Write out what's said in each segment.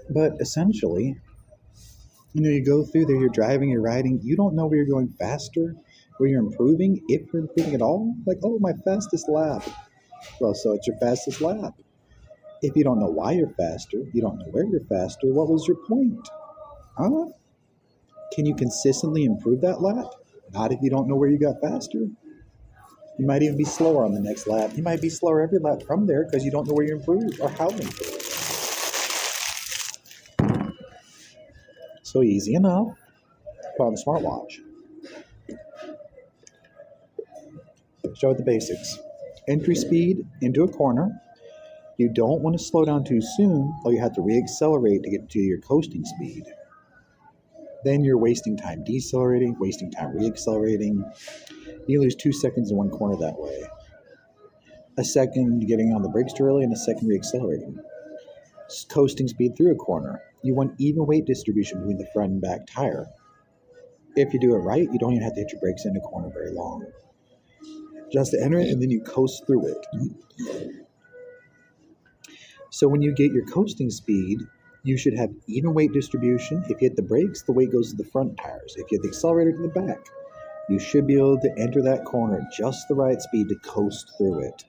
But essentially, you go through there, you're driving, you're riding, you don't know where you're going faster, where you're improving, if you're improving at all. Like, oh, my fastest lap. Well, so it's your fastest lap. If you don't know why you're faster, you don't know where you're faster, what was your point? Huh? Can you consistently improve that lap? Not if you don't know where you got faster. You might even be slower on the next lap. You might be slower every lap from there because you don't know where you improved or how to improve. So easy enough. Put on the smartwatch. Start with the basics. Entry speed into a corner. You don't want to slow down too soon, or you have to reaccelerate to get to your coasting speed. Then you're wasting time decelerating, wasting time reaccelerating. You lose 2 seconds in one corner that way. A second getting on the brakes too early, and a second reaccelerating. Coasting speed through a corner. You want even weight distribution between the front and back tire. If you do it right, you don't even have to hit your brakes in a corner very long. Just to enter it, and then you coast through it. So when you get your coasting speed, you should have even weight distribution. If you hit the brakes, the weight goes to the front tires. If you hit the accelerator, to the back. You should be able to enter that corner at just the right speed to coast through it.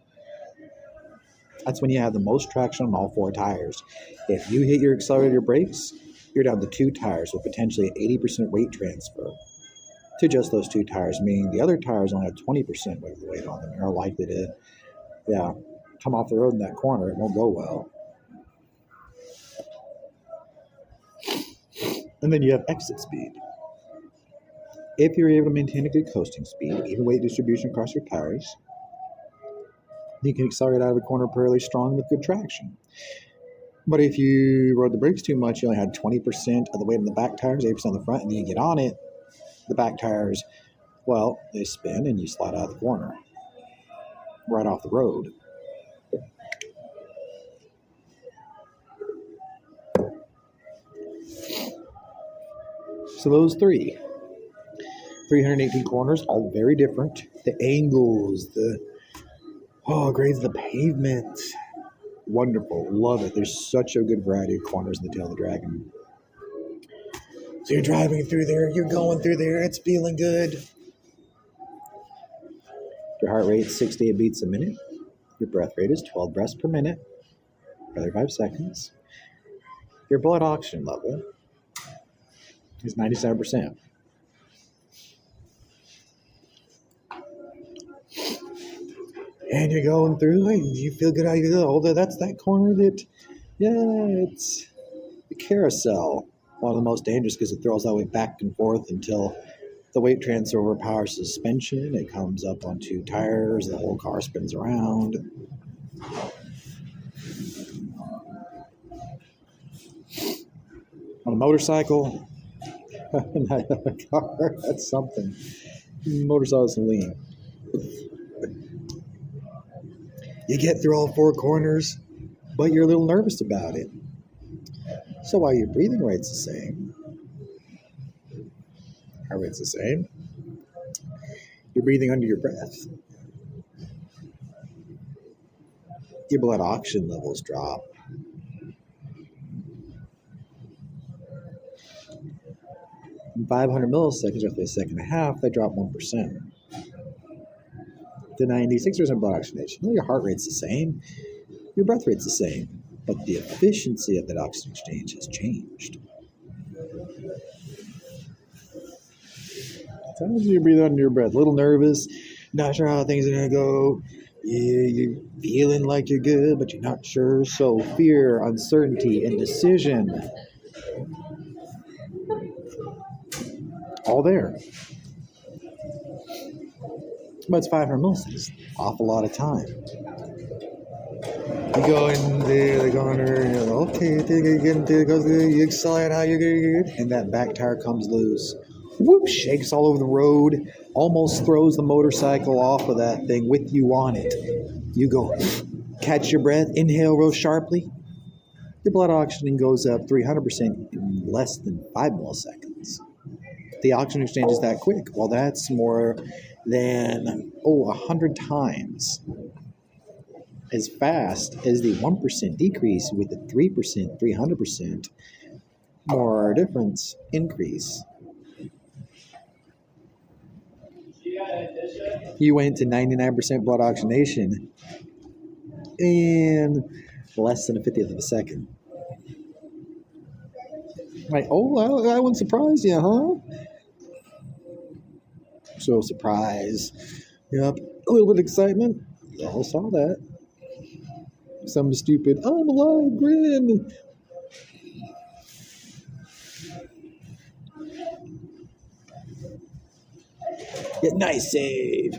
That's when you have the most traction on all 4 tires. If you hit your accelerator brakes, you're down to 2 tires with potentially an 80% weight transfer to just those 2 tires, meaning the other tires only have 20% weight on them and are likely to, come off the road in that corner. It won't go well. And then you have exit speed. If you're able to maintain a good coasting speed, even weight distribution across your tires, you can accelerate out of a corner fairly strong with good traction. But if you rode the brakes too much, you only had 20% of the weight on the back tires, 80% on the front, and then you get on it, the back tires, well, they spin and you slide out of the corner, right off the road. So those 318 corners, all very different. The angles, the grades of the pavement, wonderful, love it. There's such a good variety of corners in the Tail of the Dragon. So you're driving through there, you're going through there, it's feeling good. Your heart rate is 68 beats a minute. Your breath rate is 12 breaths per minute, every 5 seconds. Your blood oxygen level is 97%. And you're going through and you feel good how you go. Although that's that corner that, it's the carousel. One of the most dangerous because it throws that way back and forth until the weight transfer overpowers suspension. It comes up on 2 tires. The whole car spins around. On a motorcycle, not a car, that's something. Motorcycles can lean. You get through all 4 corners, but you're a little nervous about it. So while your breathing rate's the same, heart rate's the same, you're breathing under your breath. Your blood oxygen levels drop. In 500 milliseconds, roughly a second and a half, they drop 1%. To 96% blood oxygenation. Well, your heart rate's the same, your breath rate's the same, but the efficiency of that oxygen exchange has changed. Sometimes you breathe under your breath, a little nervous, not sure how things are going to go. You're feeling like you're good, but you're not sure. So fear, uncertainty, indecision, all there. But it's 500 milliseconds, awful lot of time. You go in there, the corner, and you're like, okay, you get into it, goes good, you accelerate how you're good, and that back tire comes loose. Whoop, shakes all over the road, almost throws the motorcycle off of that thing with you on it. You go, catch your breath, inhale real sharply. Your blood oxygen goes up 300% in less than 5 milliseconds. The oxygen exchange is that quick. Well, that's more than 100 times as fast as the 1% decrease with the 3%, 300% more difference increase. You went to 99% blood oxygenation in less than a 50th of a second. Like, oh, that wouldn't surprise you, huh? So surprise. Yep. A little bit of excitement. Y'all saw that. Some stupid, I'm alive grin. Yeah, nice save.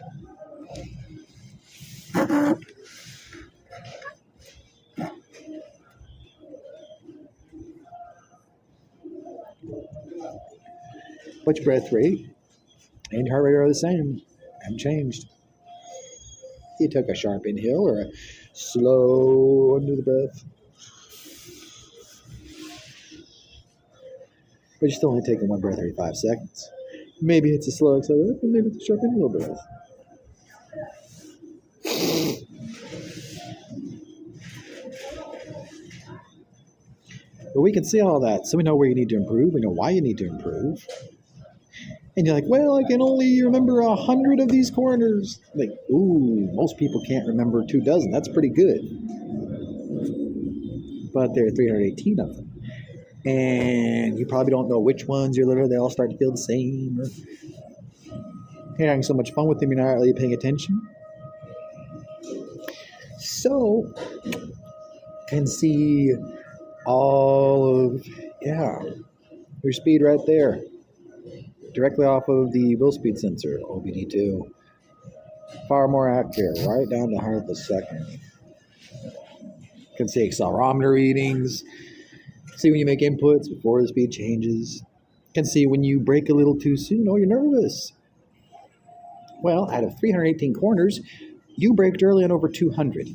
But your breath rate and your heart rate are the same. Haven't changed. You took a sharp inhale or a slow under the breath. But you're still only taking one breath every 5 seconds. Maybe it's a slow acceleration, maybe it's a sharp inhale breath. But we can see all that, so we know where you need to improve. We know why you need to improve. And you're like, well, I can only remember 100 of these corners. Like, ooh, most people can't remember 24. That's pretty good. But there are 318 of them. And you probably don't know which ones you're literally, they all start to feel the same. Or you're having so much fun with them, you're not really paying attention. So, and see all of, your speed right there. Directly off of the wheel speed sensor, OBD2. Far more accurate, right down to 100th of a second. You can see accelerometer readings. See when you make inputs before the speed changes. You can see when you brake a little too soon, oh, you're nervous. Well, out of 318 corners, you braked early on over 200.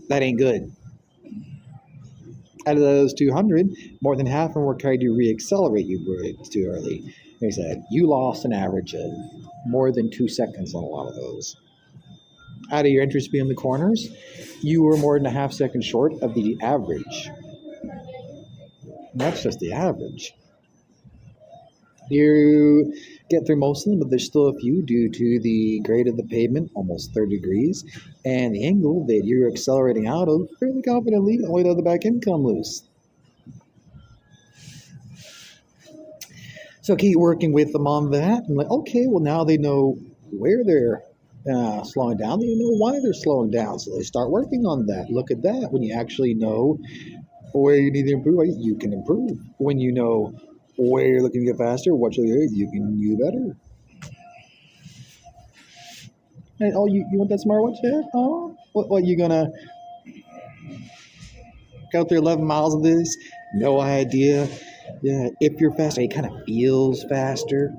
That ain't good. Out of those 200, more than half of them were trying to re-accelerate you braked too early. They said you lost an average of more than 2 seconds on a lot of those. Out of your entry speed in the corners, you were more than a half second short of the average. And that's just the average. You get through most of them, but there's still a few due to the grade of the pavement, almost 30 degrees, and the angle that you're accelerating out of fairly confidently, only to the back end come loose. So keep working with them on that. And like, okay, well now they know where they're slowing down. They know why they're slowing down. So they start working on that. Look at that. When you actually know where you need to improve, you can improve. When you know where you're looking to get faster, what you can do better. And you want that smartwatch yet? Oh, what you gonna go through 11 miles of this? No idea. Yeah, if you're faster, it kind of feels faster.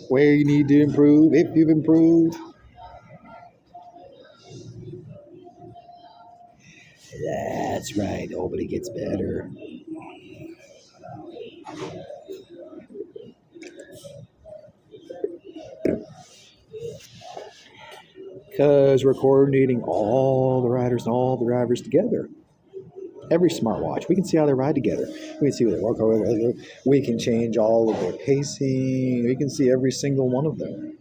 Where you need to improve, if you've improved. That's right, nobody gets better. Because we're coordinating all the riders and all the drivers together. Every smartwatch, we can see how they ride together. We can see what they work over. We can change all of their pacing. We can see every single one of them.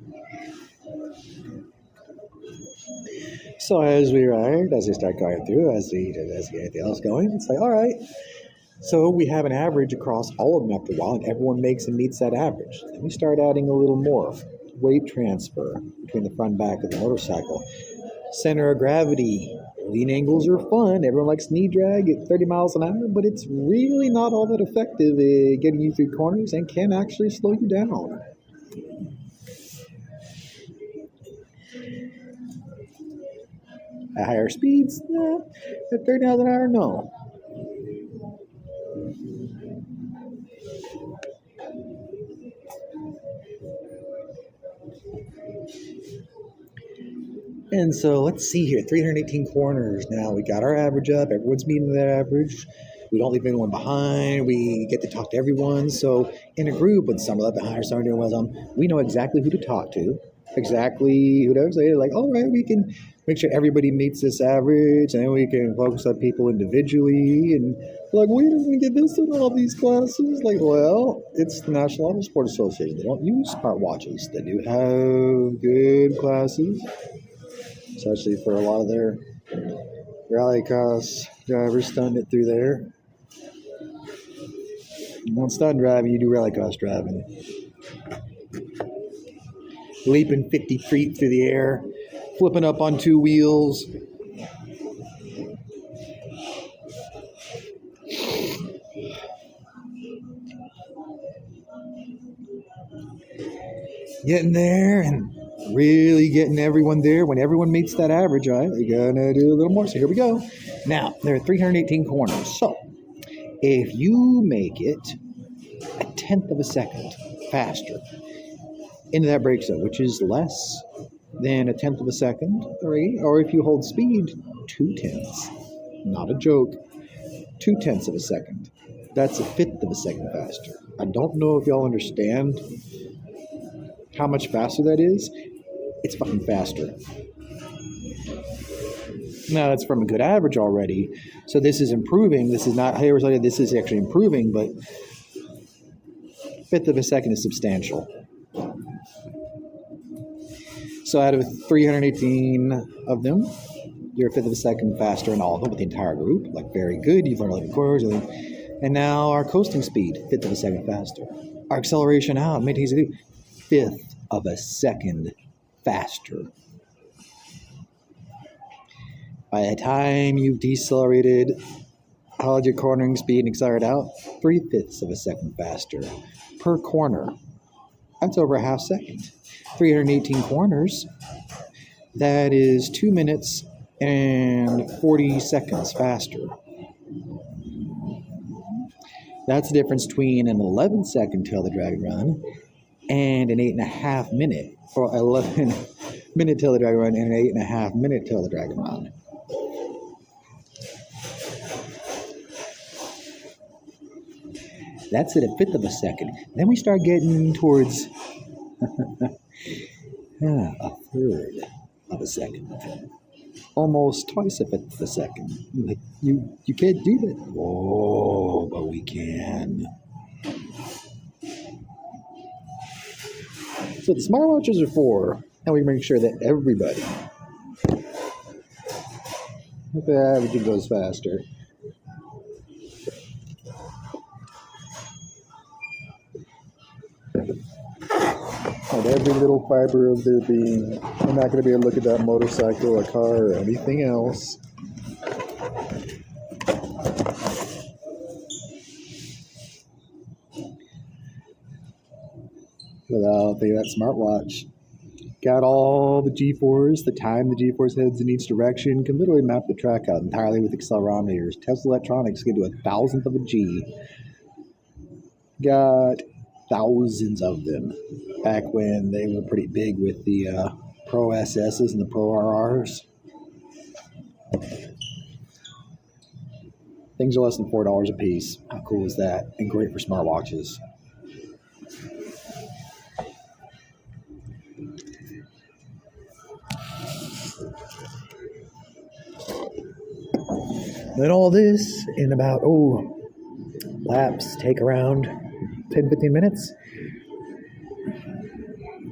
So as we ride, as we start going through, as we get anything else going, it's like, all right. So we have an average across all of them after a while, and everyone makes and meets that average. Then we start adding a little more. Weight transfer between the front and back of the motorcycle. Center of gravity. Lean angles are fun. Everyone likes knee drag at 30 miles an hour, but it's really not all that effective at getting you through corners and can actually slow you down. At higher speeds, at 30 miles an hour, no. And so let's see here, 318 corners. Now we got our average up. Everyone's meeting their average. We don't leave anyone behind. We get to talk to everyone. So in a group, when some are left behind or some are doing well, we know exactly who to talk to. exactly who knows. They're like, all right, we can make sure everybody meets this average, and then we can focus on people individually. And like, we didn't get this in all these classes. Like, well, it's the National Auto Sport Association. They don't use smartwatches. They do have good classes, especially for a lot of their rallycross drivers stunting it through there. You want stunt driving, you do rallycross driving. Leaping 50 feet through the air, flipping up on two wheels. Getting there and really getting everyone there. When everyone meets that average, all right, you're gonna do a little more. So here we go. Now, there are 318 corners. So if you make it a tenth of a second faster into that brake zone, which is less than a tenth of a second, right? Or if you hold speed 0.2, not a joke, 0.2 of a second. That's a fifth of a second faster. I don't know if y'all understand how much faster that is. It's fucking faster. Now, that's from a good average already. So this is improving. This is not, hey, this is actually improving, but fifth of a second is substantial. So out of 318 of them, you're a fifth of a second faster in all of them with the entire group. Like, very good. You've learned 11 quarters. And now our coasting speed, fifth of a second faster. Our acceleration out, fifth of a second faster. By the time you've decelerated, held your cornering speed and accelerated out, 3/5 of a second faster per corner. That's over a half second. 318 corners, that is 2 minutes and 40 seconds faster. That's the difference between an 11-second tail the dragon run and an 8.5 minute, or 11-minute tail the dragon run and an 8.5 minute tail the dragon run. That's at a fifth of a second. Then we start getting towards a third of a second. Almost twice a fifth of a second. Like, you can't do that. Oh, but we can. So the smartwatches are for, and we make sure that everybody, everything goes faster. And every little fiber of their being. I'm not going to be able to look at that motorcycle or car or anything else. Without that smartwatch. Got all the G-force, the time the G-force heads in each direction, can literally map the track out entirely with accelerometers. Tesla Electronics can do 1,000th of a G. Got thousands of them back when they were pretty big with the Pro SSs and the Pro RRs. Things are less than $4 a piece. How cool is that? And great for smartwatches. Then all this in about, laps take around 10, 15 minutes.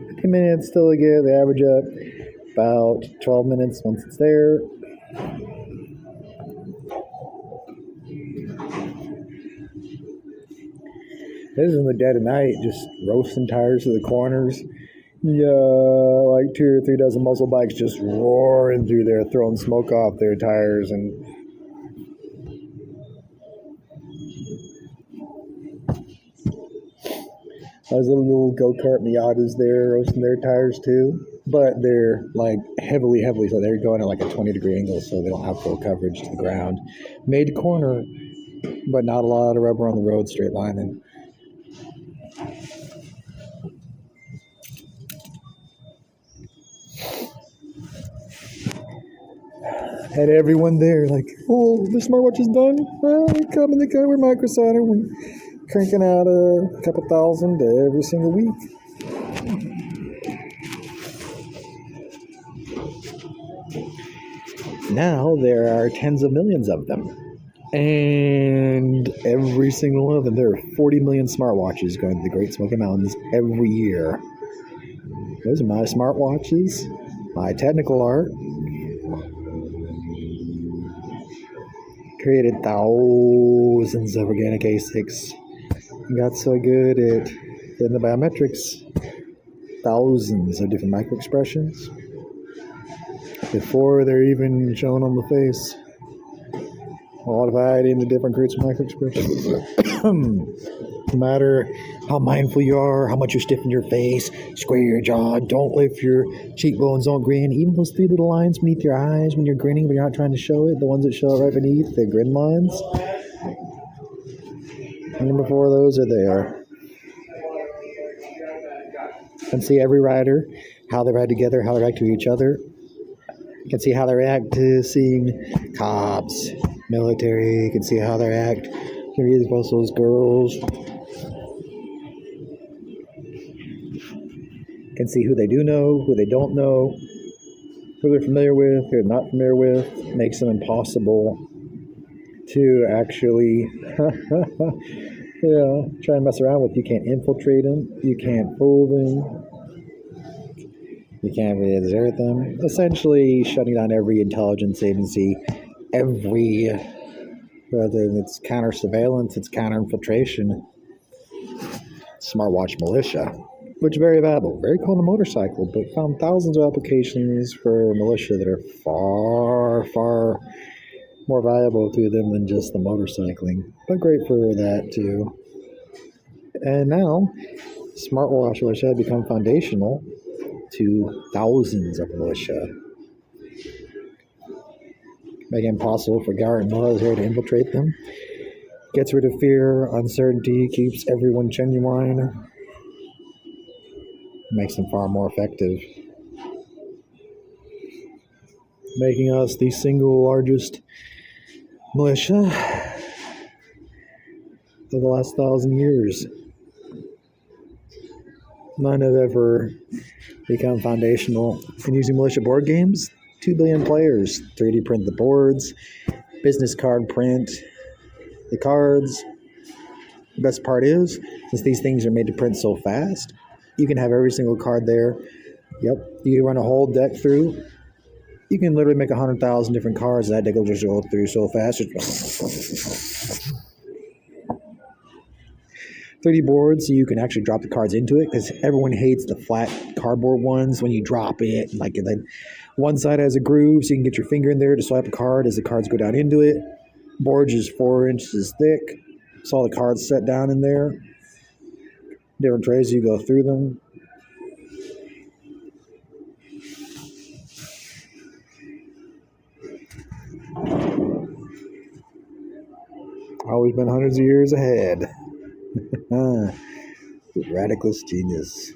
15 minutes till they get the average up. About 12 minutes once it's there. This is in the dead of night, just roasting tires to the corners. Yeah, like 2 or 3 dozen muscle bikes just roaring through there, throwing smoke off their tires. And there's a little go-kart Miatas there roasting their tires too. But they're like heavily, so they're going at like a 20-degree angle, so they don't have full coverage to the ground. Made corner, but not a lot of rubber on the road, straight lining. Had everyone there like, oh, the smartwatch is done. Well, come in the car with MicroSoldiering. We're cranking out a couple thousand every single week. Now there are tens of millions of them. And every single one of them, there are 40 million smartwatches going to the Great Smoky Mountains every year. Those are my smartwatches, my technical art. Created thousands of organic ASICs. Got so good at getting the biometrics. Thousands of different microexpressions before they're even shown on the face. A lot of variety in the different groups of microexpressions. No matter how mindful you are, how much you stiffen your face, square your jaw, don't lift your cheekbones, don't grin. Even those three little lines beneath your eyes when you're grinning but you're not trying to show it, the ones that show it right beneath, the grin lines. And before those are there. And see every rider, how they ride together, how they react to each other. You can see how they react to seeing cops, military. You can see how they react to both those girls. You can see who they do know, who they don't know, who they're familiar with, who they're not familiar with. It makes them impossible to actually try and mess around with. You can't infiltrate them. You can't fool them. You can't really desert them. Essentially shutting down every intelligence agency, whether it's counter surveillance, it's counter infiltration. SmartWatch Militia, which is very valuable, very cool on a motorcycle, but found thousands of applications for militia that are far, far more valuable to them than just the motorcycling, but great for that too. And now, SmartWatch Militia have become foundational to thousands of militia, making it impossible for government military to infiltrate them. Gets rid of fear, uncertainty, keeps everyone genuine, makes them far more effective, making us the single largest militia of the last 1,000 years. None have ever become foundational in using militia board games. 2 billion players, 3D print the boards, business card print the cards. The best part is, since these things are made to print so fast, you can have every single card there. Yep, you can run a whole deck through. You can literally make 100,000 different cards. That deck will just go through so fast. 3D boards, so you can actually drop the cards into it, because everyone hates the flat cardboard ones when you drop it. Like, then one side has a groove, so you can get your finger in there to swipe a card as the cards go down into it. Boards is 4 inches thick, so all the cards set down in there. Different trays, you go through them. Always been hundreds of years ahead. Radicalist genius.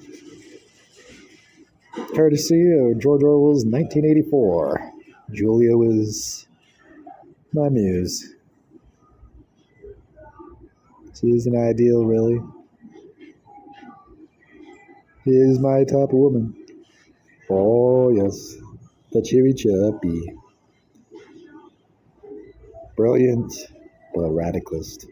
Courtesy of George Orwell's 1984. Julia was my muse. She is an ideal, really. She is my type of woman. Oh, yes. The cheery chirpy. Brilliant, but radicalist.